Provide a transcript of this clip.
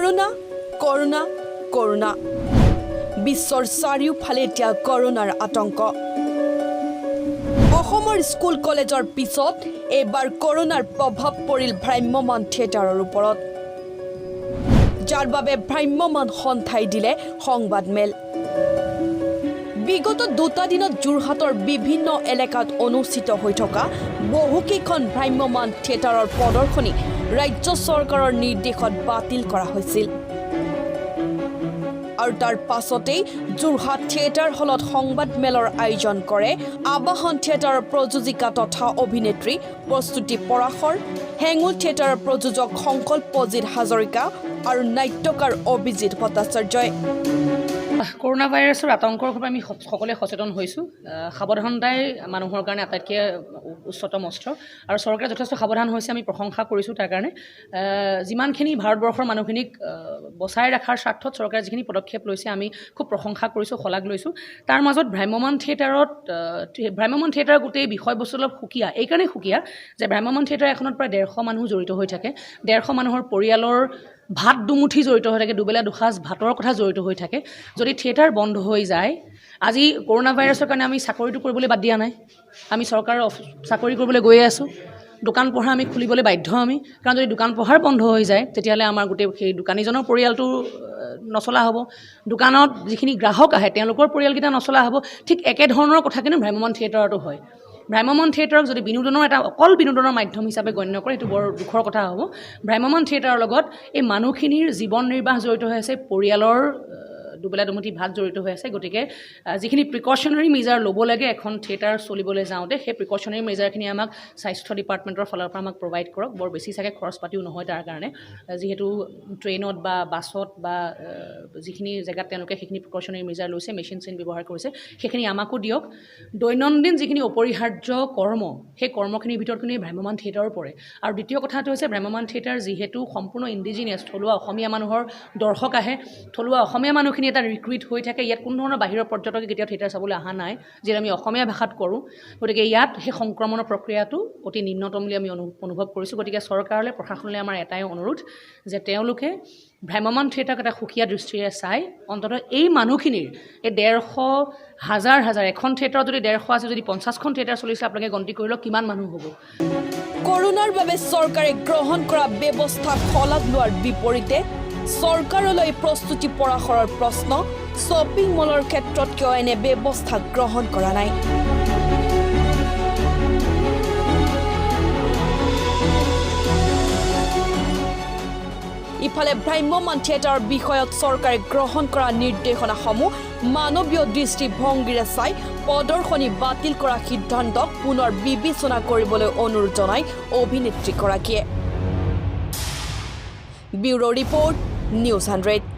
corona corona corona বিশ্বৰ চাৰিওফালে এতিয়া ক'ৰ'ণাৰ আতংক অসমৰ স্কুল কলেজৰ পিছত এবাৰ ক'ৰ'ণাৰ প্ৰভাৱ পৰিল ভ্ৰাম্যমান থিয়েটাৰৰ ওপৰত যাৰ বাবে ভ্ৰাম্যমান সন্থাই দিলে সংবাদমেল বিগত দুটা দিনত যোৰহাটৰ বিভিন্ন এলেকাত অনুষ্ঠিত হৈ থকা বহুকেইখন ভ্ৰাম্যমান থিয়েটাৰৰ প্ৰদৰ্শনী ৰাজ্য চৰকাৰৰ নিৰ্দেশত বাতিল কৰা হৈছিল আৰু তাৰ পাছতেই যোৰহাট থিয়েটাৰ হলত সংবাদমেলৰ আয়োজন কৰে আবাহন থিয়েটাৰৰ প্ৰযোজিকা তথা অভিনেত্ৰী প্ৰস্তুতি পৰাশৰ হেঙুল থিয়েটাৰৰ প্ৰযোজক সংকল্পজিৎ হাজৰিকা আৰু নাট্যকাৰ অভিজিৎ ভট্টাচাৰ্যই ক'ৰ'না ভাইৰাছৰ আতংকৰ বাবে আমি সকলোৱে সচেতন হৈছোঁ সাৱধানতাই মানুহৰ কাৰণে আটাইতকৈ উচ্চতম অস্ত্ৰ আৰু চৰকাৰে যথেষ্ট সাৱধান হৈছে আমি প্ৰশংসা কৰিছোঁ তাৰ কাৰণে যিমানখিনি ভাৰতবৰ্ষৰ মানুহখিনিক বচাই ৰখাৰ স্বাৰ্থত চৰকাৰে যিখিনি পদক্ষেপ লৈছে আমি খুব প্ৰশংসা কৰিছোঁ শলাগ লৈছোঁ তাৰ মাজত ভ্ৰাম্যমান থিয়েটাৰৰ গোটেই বিষয়বস্তু অলপ সুকীয়া এইকাৰণেই সুকীয়া যে ভ্ৰাম্যমান থিয়েটাৰ এখনত প্ৰায় 150 মানুহ জড়িত হৈ থাকে 150 মানুহৰ পৰিয়ালৰ ভাত দুমুঠি জড়িত হৈ থাকে দুবেলা দুসাঁজ ভাতৰ কথা জড়িত হৈ থাকে যদি থিয়েটাৰ বন্ধ হৈ যায় আজি ক'ৰ'না ভাইৰাছৰ কাৰণে আমি চাকৰিটো কৰিবলৈ বাদ দিয়া নাই আমি চৰকাৰৰ চাকৰি কৰিবলৈ গৈয়ে আছোঁ দোকান পোহাৰ আমি খুলিবলৈ বাধ্য আমি কাৰণ যদি দোকান পোহাৰ বন্ধ হৈ যায় তেতিয়াহ'লে আমাৰ গোটেই সেই দোকানীজনৰ পৰিয়ালটো নচলা হ'ব দোকানত যিখিনি গ্ৰাহক আহে তেওঁলোকৰ পৰিয়ালকেইটা নচলা হ'ব ঠিক একেধৰণৰ কথা কিন্তু ভ্ৰাম্যমান থিয়েটাৰতো হয় ভ্ৰাম্যমান থিয়েটাৰক যদি বিনোদনৰ এটা অকল বিনোদনৰ মাধ্যম হিচাপে গণ্য কৰে এইটো বৰ দুখৰ কথা হ'ব ভ্ৰাম্যমান থিয়েটাৰৰ লগত এই মানুহখিনিৰ জীৱন নিৰ্বাহ জড়িত হৈ আছে পৰিয়ালৰ দুবেলা দুমুঠি ভাত জড়িত হৈ আছে গতিকে যিখিনি প্ৰিকশ্যনাৰী মেজাৰ ল'ব লাগে এখন থিয়েটাৰ চলিবলৈ যাওঁতে সেই প্ৰিকশ্যনাৰী মেজাৰখিনি আমাক স্বাস্থ্য ডিপাৰ্টমেণ্টৰ ফালৰ পৰা আমাক প্ৰভাইড কৰক বৰ বেছি চাগে খৰচ পাতিও নহয় তাৰ কাৰণে যিহেতু ট্ৰেইনত বা বাছত বা যিখিনি জেগাত তেওঁলোকে সেইখিনি প্ৰিকশ্যনাৰী মেজাৰ লৈছে মেচিন চেইন ব্যৱহাৰ কৰিছে সেইখিনি আমাকো দিয়ক দৈনন্দিন যিখিনি অপৰিহাৰ্য কৰ্ম সেই কৰ্মখিনিৰ ভিতৰত কিন্তু ভ্ৰাম্যমান থিয়েটাৰো পৰে আৰু দ্বিতীয় কথাটো হৈছে ভ্ৰাম্যমান থিয়েটাৰ যিহেতু সম্পূৰ্ণ ইণ্ডিজিনিয়াছ থলুৱা অসমীয়া মানুহৰ দৰ্শক আহে থলুৱা অসমীয়া মানুহখিনি এটা ৰিক্ৰুইট হৈ থাকে ইয়াত কোনো ধৰণৰ বাহিৰৰ পৰ্যটকে কেতিয়াও থিয়েটাৰ চাবলৈ অহা নাই যিটো আমি অসমীয়া ভাষাত কৰোঁ গতিকে ইয়াত সেই সংক্ৰমণৰ প্ৰক্ৰিয়াটো অতি নিম্নতম বুলি আমি অনুভৱ কৰিছোঁ গতিকে চৰকাৰলৈ প্ৰশাসনলৈ আমাৰ এটাই অনুৰোধ যে তেওঁলোকে ভ্ৰাম্যমান থিয়েটাৰক এটা সুকীয়া দৃষ্টিৰে চাই অন্ততঃ এই মানুহখিনিৰ এই 150,000 এখন থিয়েটাৰত যদি 150 আছে যদি 50খন থিয়েটাৰ চলিছে আপোনালোকে গন্তি কৰি লওক কিমান মানুহ হ'ব ক'ৰ'ণাৰ বাবে চৰকাৰে গ্ৰহণ কৰা ব্যৱস্থা শলাগ লোৱাৰ বিপৰীতে চৰকাৰলৈ প্ৰস্তুতি পৰাশৰৰ প্ৰশ্ন শ্বপিং মলৰ ক্ষেত্ৰত কিয় এনে ব্যৱস্থা গ্ৰহণ কৰা নাই ইফালে ভ্ৰাম্যমান থিয়েটাৰৰ বিষয়ত চৰকাৰে গ্ৰহণ কৰা নিৰ্দেশনাসমূহ মানৱীয় দৃষ্টিভংগীৰে চাই প্ৰদৰ্শনী বাতিল কৰা সিদ্ধান্তক পুনৰ বিবেচনা কৰিবলৈ অনুৰোধ জনায় অভিনেত্ৰীগৰাকীয়ে ব্যুৰ' ৰিপৰ্ট নিউজ 100